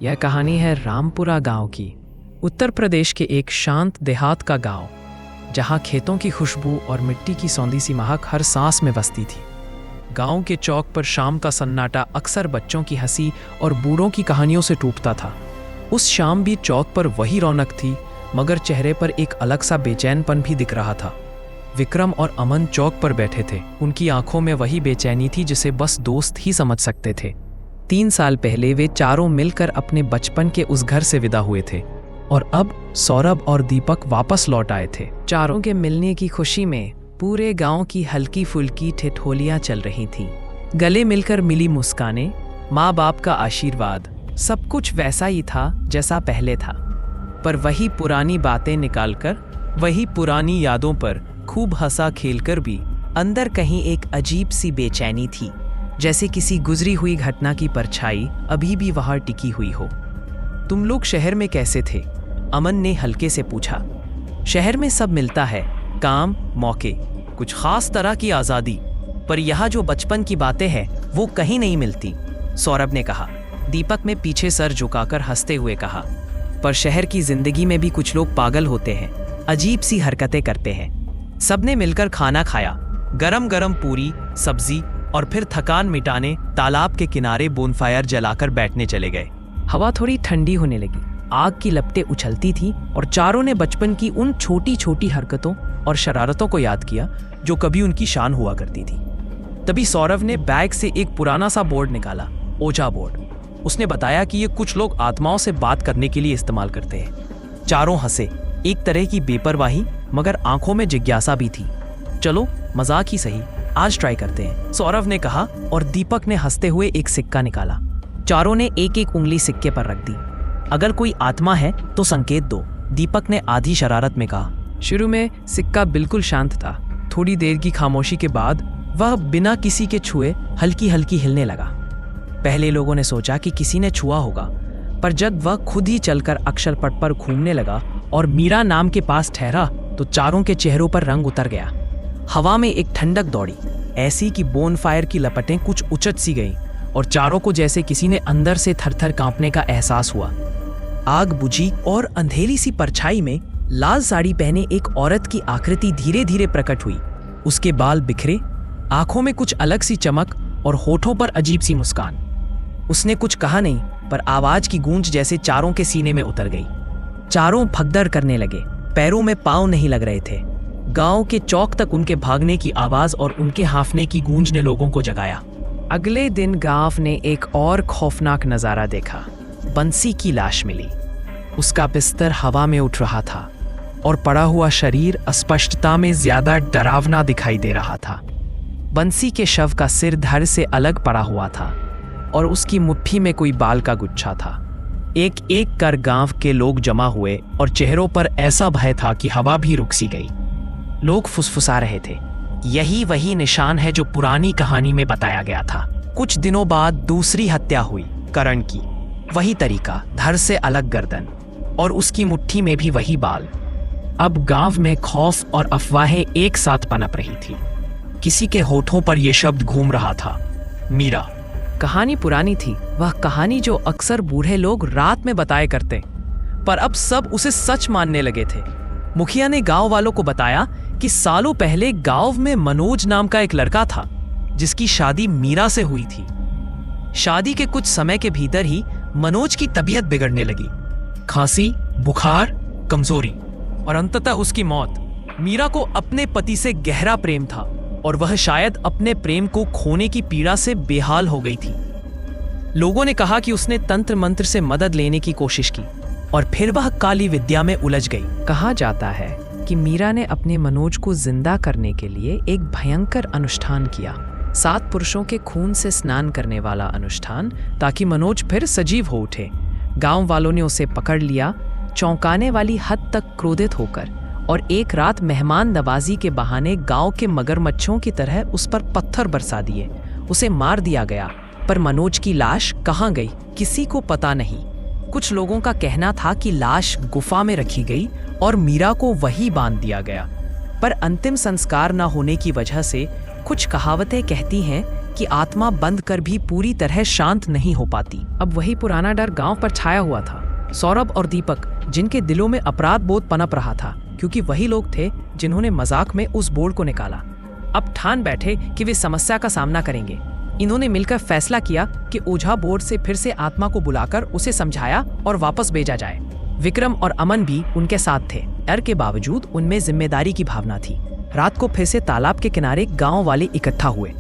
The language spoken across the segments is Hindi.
यह कहानी है रामपुरा गांव की। उत्तर प्रदेश के एक शांत देहात का गांव, जहां खेतों की खुशबू और मिट्टी की सौंधी सी महक हर सांस में बसती थी। गांव के चौक पर शाम का सन्नाटा अक्सर बच्चों की हंसी और बूढ़ों की कहानियों से टूटता था। उस शाम भी चौक पर वही रौनक थी, मगर चेहरे पर एक अलग सा बेचैनपन भी दिख रहा था। विक्रम और अमन चौक पर बैठे थे। उनकी आंखों में वही बेचैनी थी जिसे बस दोस्त ही समझ सकते थे। 3 साल पहले वे चारों मिलकर अपने बचपन के उस घर से विदा हुए थे और अब सौरभ और दीपक वापस लौट आए थे। चारों के मिलने की खुशी में पूरे गांव की हल्की फुल्की ठिठोलियां चल रही थीं। गले मिलकर मिली मुस्कानें, माँ बाप का आशीर्वाद, सब कुछ वैसा ही था जैसा पहले था। पर वही पुरानी बातें निकालकर, वही पुरानी यादों पर खूब हंसा खेलकर भी अंदर कहीं एक अजीब सी बेचैनी थी, जैसे किसी गुजरी हुई घटना की परछाई अभी भी वहां टिकी हुई हो। तुम लोग शहर में कैसे थे? अमन ने हल्के से पूछा। शहर में सब मिलता है, काम, मौके, कुछ खास तरह की आज़ादी, पर यहाँ जो बचपन की बातें हैं वो कहीं नहीं मिलती, सौरभ ने कहा। दीपक ने पीछे सर झुकाकर हंसते हुए कहा, पर शहर की जिंदगी में भी कुछ लोग पागल होते हैं, अजीब सी हरकतें करते हैं। सबने मिलकर खाना खाया, गरम गरम पूरी सब्जी, और फिर थकान मिटाने तालाब के किनारे बोनफायर जलाकर बैठने चले गए। हवा थोड़ी ठंडी होने लगी, आग की लपटें उछलती थीं और चारों ने बचपन की उन छोटी छोटी हरकतों और शरारतों को याद किया जो कभी उनकी शान हुआ करती थी। तभी सौरभ ने बैग से एक पुराना सा बोर्ड निकाला, ओजा बोर्ड। उसने बताया कि ये कुछ लोग आत्माओं से बात करने के लिए इस्तेमाल करते हैं। चारों हंसे, एक तरह की बेपरवाही मगर आंखों में जिज्ञासा भी थी। चलो मजाक ही सही, आज ट्राई करते हैं, सौरभ ने कहा और दीपक ने हंसते हुए एक सिक्का निकाला। चारों ने एक एक उंगली सिक्के पर रख दी। अगर कोई आत्मा है तो संकेत दो, दीपक ने आधी शरारत में कहा। शुरू में सिक्का बिल्कुल शांत था। थोड़ी देर की खामोशी के बाद वह बिना किसी के छुए हल्की हल्की हिलने लगा। पहले लोगों ने सोचा कि किसी ने छुआ होगा, पर जब वह खुद ही चलकर अक्षर पट पर घूमने लगा और मीरा नाम के पास ठहरा तो चारों के चेहरों पर रंग उतर गया। हवा में एक ठंडक दौड़ी, ऐसी कि बोनफायर की लपटें कुछ उचट सी गईं और चारों को जैसे किसी ने अंदर से थरथर कांपने का एहसास हुआ। आग बुझी और अंधेरी सी परछाई में लाल साड़ी पहने एक औरत की आकृति धीरे धीरे प्रकट हुई। उसके बाल बिखरे, आंखों में कुछ अलग सी चमक और होठों पर अजीब सी मुस्कान। उसने कुछ कहा नहीं, पर आवाज की गूंज जैसे चारों के सीने में उतर गई। चारों भगदड़ करने लगे, पैरों में पांव नहीं लग रहे थे। गांव के चौक तक उनके भागने की आवाज और उनके हांफने की गूंज ने लोगों को जगाया। अगले दिन गांव ने एक और खौफनाक नजारा देखा। बंसी की लाश मिली। उसका बिस्तर हवा में उठ रहा था और पड़ा हुआ शरीर अस्पष्टता में ज्यादा डरावना दिखाई दे रहा था। बंसी के शव का सिर धड़ से अलग पड़ा हुआ था और उसकी मुट्ठी में कोई बाल का गुच्छा था। एक एक कर गांव के लोग जमा हुए और चेहरों पर ऐसा भय था कि हवा भी रुक सी गई। लोग फुसफुसा रहे थे, यही वही निशान है जो पुरानी कहानी में बताया गया था। कुछ दिनों बाद दूसरी हत्या हुई, करण की। वही तरीका, धड़ से अलग गर्दन और उसकी मुट्ठी में भी वही बाल। अब गांव में खौफ और अफवाहें एक साथ पनप रही थी। किसी के होठों पर यह शब्द घूम रहा था, मीरा। कहानी पुरानी थी, वह कहानी जो अक्सर बूढ़े लोग रात में बताया करते, पर अब सब उसे सच मानने लगे थे। मुखिया ने गांव वालों को बताया कि सालों पहले गांव में मनोज नाम का एक लड़का था जिसकी शादी मीरा से हुई थी। शादी के कुछ समय के भीतर ही मनोज की तबीयत बिगड़ने लगी, खांसी, बुखार, कमजोरी और अंततः उसकी मौत। मीरा को अपने पति से गहरा प्रेम था और वह शायद अपने प्रेम को खोने की पीड़ा से बेहाल हो गई थी। लोगों ने कहा कि उसने तंत्र मंत्र से मदद लेने की कोशिश की और फिर वह काली विद्या में उलझ गई। कहा जाता है कि मीरा ने अपने मनोज को जिंदा करने के लिए एक भयंकर अनुष्ठान किया, 7 पुरुषों के खून से स्नान करने वाला अनुष्ठान, ताकि मनोज फिर सजीव हो उठे। गांव वालों ने उसे पकड़ लिया, चौंकाने वाली हद तक क्रोधित होकर, और एक रात मेहमान नवाजी के बहाने गांव के मगरमच्छों की तरह उस पर पत्थर बरसा दिए। उसे मार दिया गया, पर मनोज की लाश कहाँ गई किसी को पता नहीं। कुछ लोगों का कहना था कि लाश गुफा में रखी गई और मीरा को वही बांध दिया गया, पर अंतिम संस्कार न होने की वजह से कुछ कहावतें कहती हैं कि आत्मा बंद कर भी पूरी तरह शांत नहीं हो पाती। अब वही पुराना डर गांव पर छाया हुआ था। सौरभ और दीपक, जिनके दिलों में अपराध बोध पनप रहा था, क्योंकि वही लोग थे जिन्होंने मजाक में उस बोर्ड को निकाला, अब ठान बैठे कि वे समस्या का सामना करेंगे। इन्होंने मिलकर फैसला किया कि ओझा बोर्ड से फिर से आत्मा को बुलाकर उसे समझाया और वापस भेजा जाए। विक्रम और अमन भी उनके साथ थे। डर के बावजूद उनमें जिम्मेदारी की भावना थी। रात को फिर से तालाब के किनारे गांव वाले इकट्ठा हुए।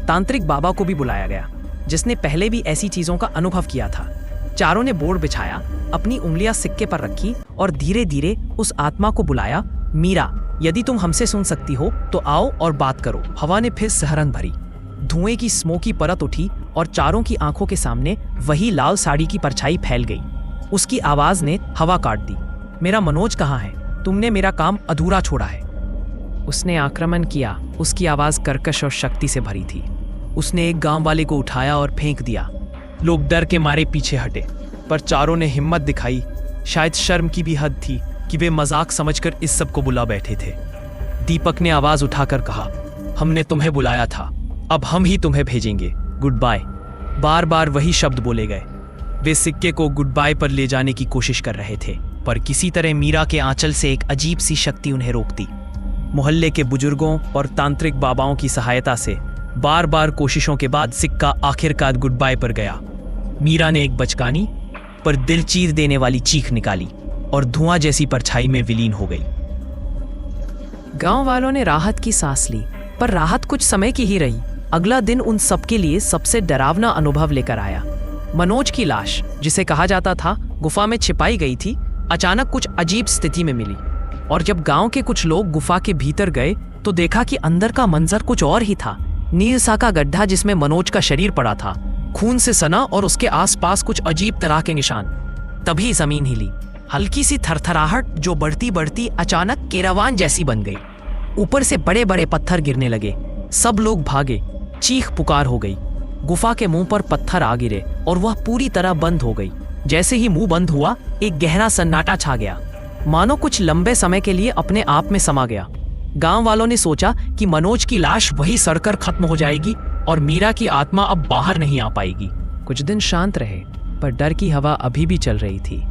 तांत्रिक बाबा को भी बुलाया गया, जिसने पहले भी ऐसी चीजों का अनुभव किया था। चारों ने बोर्ड बिछाया, अपनी उंगलियां सिक्के पर रखी और धीरे धीरे उस आत्मा को बुलाया। मीरा, यदि तुम हमसे सुन सकती हो तो आओ और बात करो। हवा ने फिर सहरन भरी, धुएं की स्मोकी परत उठी और चारों की आंखों के सामने वही लाल साड़ी की परछाई फैल गई। उसकी आवाज ने हवा काट दी। मेरा मनोज कहाँ है? तुमने मेरा काम अधूरा छोड़ा है। उसने आक्रमण किया। उसकी आवाज कर्कश और शक्ति से भरी थी। उसने एक गांव वाले को उठाया और फेंक दिया। लोग डर के मारे पीछे हटे, पर चारों ने हिम्मत दिखाई। शायद शर्म की भी हद थी कि वे मजाक समझकर इस सब को बुला बैठे थे। दीपक ने आवाज उठाकर कहा, हमने तुम्हें बुलाया था, अब हम ही तुम्हें भेजेंगे। Good bye. बार बार वही शब्द बोले गए। वे सिक्के को गुड बाय पर ले जाने की कोशिश कर रहे थे, पर किसी तरह मीरा के आंचल से एक अजीब सी शक्ति उन्हें रोकती। मोहल्ले के बुजुर्गों और तांत्रिक बाबाओं की सहायता से बार बार कोशिशों के बाद सिक्का आखिरकार गुड बाय पर गया। मीरा ने एक बचकानी पर दिल चीर देने वाली चीख निकाली और धुआं जैसी परछाई में विलीन हो गई। गांव वालों ने राहत की सांस ली, पर राहत कुछ समय की ही रही। अगला दिन उन सबके लिए सबसे डरावना अनुभव लेकर आया। मनोज की लाश, जिसे कहा जाता था गुफा में छिपाई गई थी, अचानक कुछ अजीब स्थिति में मिली। और जब गांव के कुछ लोग गुफा के भीतर गए तो देखा कि अंदर का मंजर कुछ और ही था। नील सा का गड्ढा जिसमें मनोज का शरीर पड़ा था, खून से सना और उसके आसपास कुछ अजीब तरह के निशान। तभी जमीन हिली। हल्की सी थरथराहट जो बढ़ती बढ़ती अचानक केरावान जैसी बन गई। ऊपर से बड़े बड़े पत्थर गिरने लगे। सब लोग भागे। चीख पुकार हो गई। गुफा के मुंह पर पत्थर आ गिरे और वह पूरी तरह बंद हो गई। जैसे ही मुंह बंद हुआ, एक गहरा सन्नाटा छा गया, मानो कुछ लंबे समय के लिए अपने आप में समा गया। गांव वालों ने सोचा कि मनोज की लाश वही सड़कर खत्म हो जाएगी और मीरा की आत्मा अब बाहर नहीं आ पाएगी। कुछ दिन शांत रहे, पर डर की हवा अभी भी चल रही थी।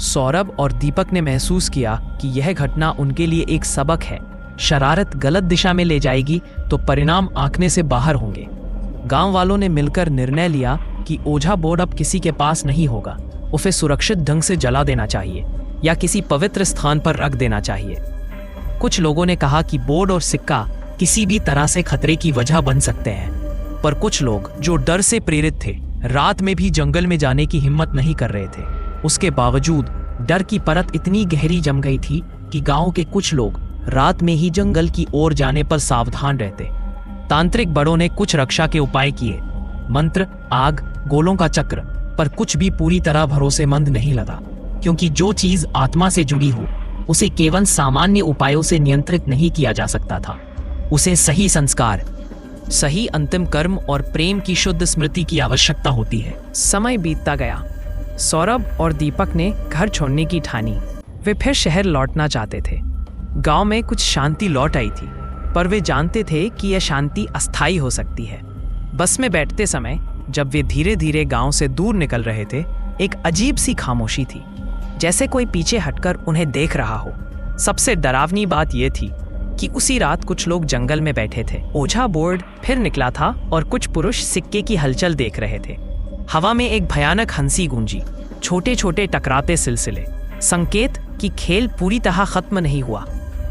सौरभ और दीपक ने महसूस किया कि यह घटना उनके लिए एक सबक है। शरारत गलत दिशा में ले जाएगी तो परिणाम आंकने से बाहर होंगे। गांव वालों ने मिलकर निर्णय लिया कि ओझा बोर्ड अब किसी के पास नहीं होगा। उसे सुरक्षित ढंग से जला देना चाहिए या किसी पवित्र स्थान पर रख देना चाहिए। कुछ लोगों ने कहा कि बोर्ड और सिक्का किसी भी तरह से खतरे की वजह बन सकते हैं, पर कुछ लोग जो डर से प्रेरित थे, रात में भी जंगल में जाने की हिम्मत नहीं कर रहे थे। उसके बावजूद डर की परत इतनी गहरी जम गई थी कि गांव के कुछ लोग रात में ही जंगल की ओर जाने पर सावधान रहते। तांत्रिक बड़ों ने कुछ रक्षा के उपाय किए, मंत्र, आग, गोलों का चक्र, पर कुछ भी पूरी तरह भरोसेमंद नहीं लगा, क्योंकि जो चीज आत्मा से जुड़ी हो उसे केवल सामान्य उपायों से नियंत्रित नहीं किया जा सकता था। उसे सही संस्कार, सही अंतिम कर्म और प्रेम की शुद्ध स्मृति की आवश्यकता होती है। समय बीतता गया। सौरभ और दीपक ने घर छोड़ने की ठानी। वे फिर शहर लौटना चाहते थे। गांव में कुछ शांति लौट आई थी, पर वे जानते थे कि यह शांति अस्थायी हो सकती है। बस में बैठते समय जब वे धीरे धीरे गांव से दूर निकल रहे थे, एक अजीब सी खामोशी थी, जैसे कोई पीछे हटकर उन्हें देख रहा हो। सबसे डरावनी बात यह थी कि उसी रात कुछ लोग जंगल में बैठे थे। ओझा बोर्ड फिर निकला था और कुछ पुरुष सिक्के की हलचल देख रहे थे। हवा में एक भयानक हंसी गूंजी, छोटे छोटे टकराते सिलसिले, संकेत कि खेल पूरी तरह खत्म नहीं हुआ।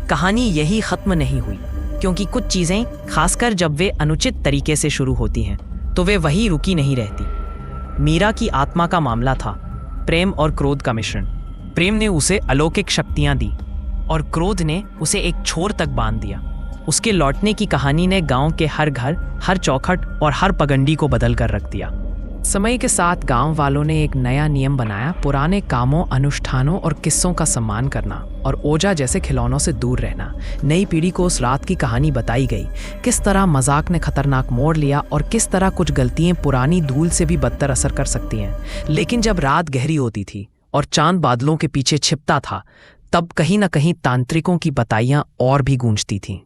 कहानी यही खत्म नहीं हुई, क्योंकि कुछ चीजें, खासकर जब वे अनुचित तरीके से शुरू होती हैं, तो वे वही रुकी नहीं रहती। मीरा की आत्मा का मामला था प्रेम और क्रोध का मिश्रण। प्रेम ने उसे अलौकिक शक्तियां दी और क्रोध ने उसे एक छोर तक बांध दिया। उसके लौटने की कहानी ने गांव के हर घर, हर चौखट और हर पगंडी को बदल कर रख दिया। समय के साथ गांव वालों ने एक नया नियम बनाया, पुराने कामों, अनुष्ठानों और किस्सों का सम्मान करना और ओझा जैसे खिलौनों से दूर रहना। नई पीढ़ी को उस रात की कहानी बताई गई, किस तरह मजाक ने खतरनाक मोड़ लिया और किस तरह कुछ गलतियां पुरानी धूल से भी बदतर असर कर सकती हैं। लेकिन जब रात गहरी होती थी और चांद बादलों के पीछे छिपता था, तब कहीं न कहीं तांत्रिकों की बताइयां और भी गूंजती थीं।